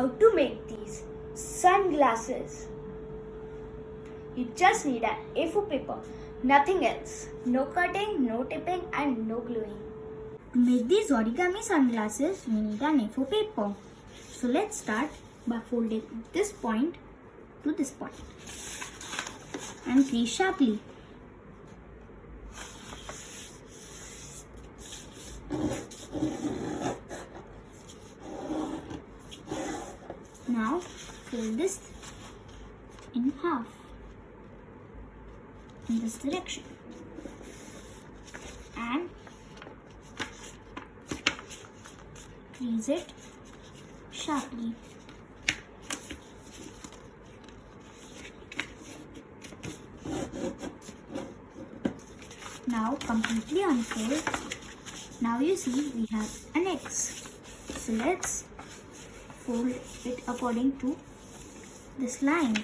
how to make these sunglasses. You just need an A4 paper, nothing else. No cutting, no tipping and no gluing. To make these origami sunglasses, we need an A4 paper. So let's start by folding this point to this point and crease sharply. Now fold this in half in this direction and crease it sharply. Now completely unfold. Now you see we have an X. So let's fold it according to this line.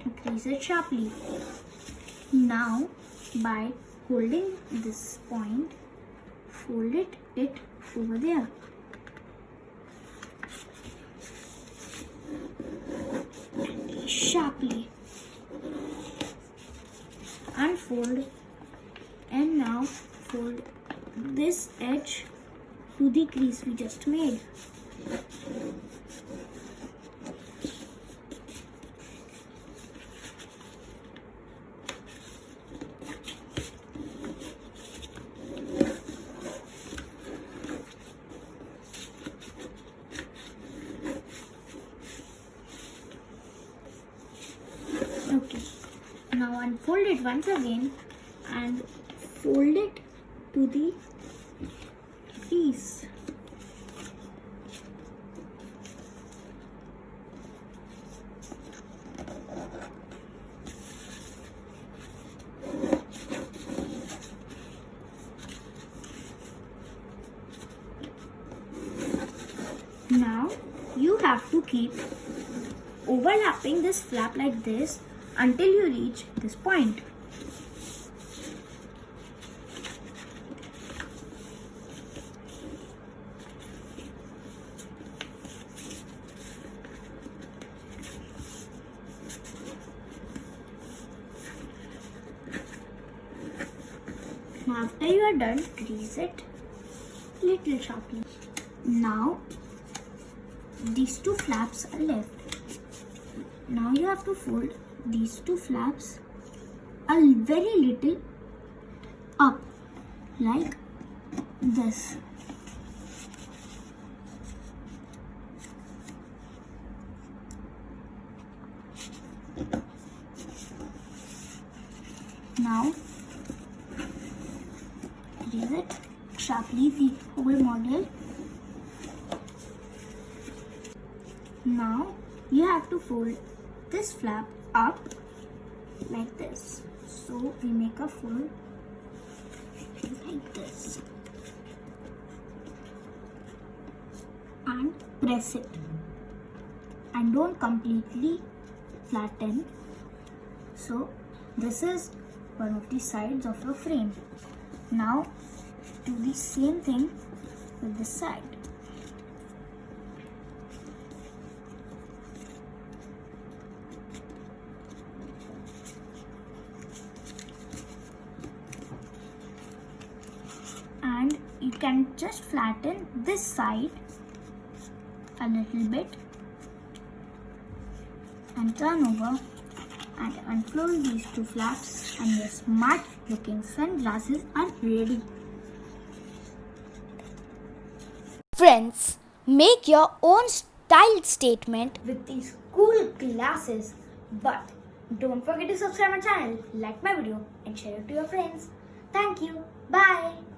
And crease it sharply. Now by holding this point, fold it over there. Sharply unfold and now fold this edge to the crease we just made. Okay, now unfold it once again and fold it to the crease. Now you have to keep overlapping this flap like this until you reach this point. Now after you are done, crease it little sharply. Now these two flaps are left. Now you have to fold these two flaps a very little up like this. Now crease it sharply, the whole model. Now you have to fold this flap up like this. So we make a fold like this and press it and don't completely flatten. So this is one of the sides of your frame. Now do the same thing with this side. And you can just flatten this side a little bit and turn over and unfold these two flaps and your smart looking sunglasses are ready. Friends, make your own style statement With these cool glasses, but don't forget to subscribe my channel, like my video and share it to your friends. Thank you. Bye.